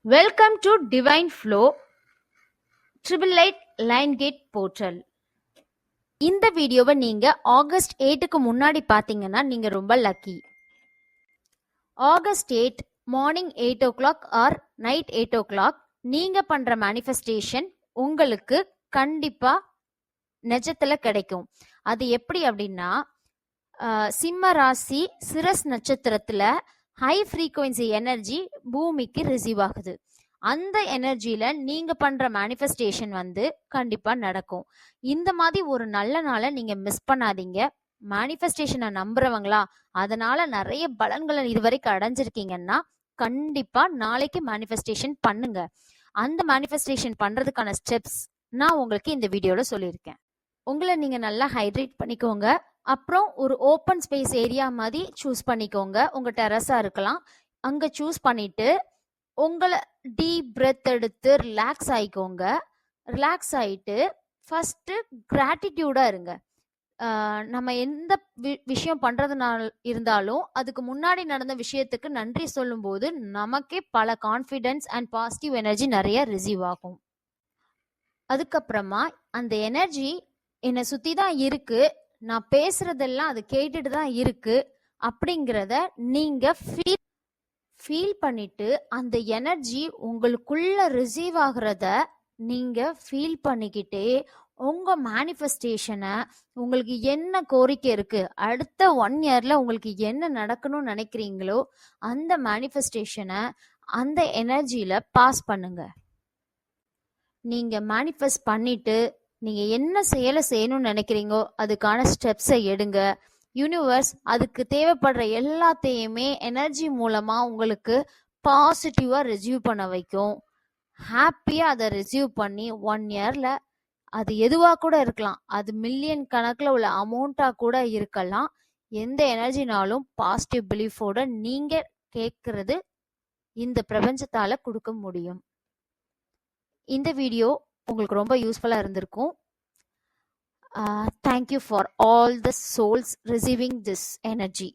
Welcome to Divine Flow Triple Eight Line Gate Portal. இந்த வீடியோவை நீங்க ஆகஸ்ட் 8க்கு முன்னாடி பார்த்தீங்கன்னா நீங்க ரொம்ப lucky. August 8 morning 8 o'clock or night 8 o'clock நீங்க பண்ற மேனிஃபெஸ்டேஷன் உங்களுக்கு கண்டிப்பா நிஜத்துல கிடைக்கும். அது எப்படி அப்படின்னா சிம்ம ராசி சிரஸ் நட்சத்திரத்துல ஹை ஃப்ரீக்வன்சி எனர்ஜி பூமிக்கு ரிசீவ் ஆகுது. அந்த எனர்ஜியில நீங்க பண்ற மேனிஃபெஸ்டேஷன் கண்டிப்பா நடக்கும். இந்த மாதிரி ஒரு நல்ல நாளை நீங்க மிஸ் பண்ணாதீங்க. மேனிஃபெஸ்டேஷனை நம்புறவங்களா, அதனால நிறைய பலன்களை இதுவரைக்கும் அடைஞ்சிருக்கீங்கன்னா கண்டிப்பா நாளைக்கு மேனிஃபெஸ்டேஷன் பண்ணுங்க. அந்த மேனிஃபெஸ்டேஷன் பண்றதுக்கான ஸ்டெப்ஸ் நான் உங்களுக்கு இந்த வீடியோல சொல்லியிருக்கேன். உங்களை நீங்க நல்லா ஹைட்ரேட் பண்ணிக்கோங்க. அப்புறம் ஒரு ஓப்பன் ஸ்பேஸ் ஏரியா மாதிரி சூஸ் பண்ணிக்கோங்க. உங்க டெரஸா இருக்கலாம். அங்க சூஸ் பண்ணிட்டு உங்களை டீப் பிரெத் எடுத்து ரிலாக்ஸ் ஆயிக்கோங்க. ரிலாக்ஸ் ஆயிட்டு ஃபர்ஸ்ட் கிராட்டிடியூடா இருங்க. நம்ம எந்த விஷயம் பண்றதுனால இருந்தாலும் அதுக்கு முன்னாடி நடந்த விஷயத்துக்கு நன்றி சொல்லும் போது நமக்கே பல கான்ஃபிடென்ஸ் அண்ட் பாசிட்டிவ் எனர்ஜி நிறைய ரிசீவ் ஆகும். அதுக்கப்புறமா அந்த எனர்ஜி என்னை சுத்தி தான் இருக்கு, நான் பேசுறதெல்லாம் அது கேட்டுட்டு தான் இருக்கு அப்படிங்கிறத நீங்க ஃபீல் பண்ணிட்டு அந்த எனர்ஜி உங்களுக்குள்ள ரிசீவ் ஆகுறத நீங்க ஃபீல் பண்ணிக்கிட்டே உங்க மேனிஃபெஸ்டேஷனை, உங்களுக்கு என்ன கோரிக்கை இருக்கு, அடுத்த 1 yearல உங்களுக்கு என்ன நடக்கணும்னு நினைக்கிறீங்களோ அந்த மேனிஃபெஸ்டேஷனை அந்த எனர்ஜியில பாஸ் பண்ணுங்க. நீங்க மேனிஃபெஸ்ட் பண்ணிட்டு நீங்க என்ன செயலை செய்யணும்னு நினைக்கிறீங்கோ அதுக்கான ஸ்டெப்ஸை எடுங்க. யூனிவர்ஸ் அதுக்கு தேவைப்படுற எல்லாத்தையுமே எனர்ஜி மூலமா உங்களுக்கு பாசிட்டிவா ரிசீவ் பண்ண வைக்கும். ஹாப்பியா அதை ரிசீவ் பண்ணி 1 yearல அது எதுவா கூட இருக்கலாம், அது மில்லியன் கணக்குல உள்ள அமௌண்டா கூட இருக்கலாம். எந்த எனர்ஜினாலும் பாசிட்டிவ் பிலீஃபோட நீங்க கேட்கறது இந்த பிரபஞ்சத்தால கொடுக்க முடியும். இந்த வீடியோ உங்களுக்கு ரொம்ப யூஸ்ஃபுல்லா இருந்திருக்கும். Thank you for all the souls receiving this energy.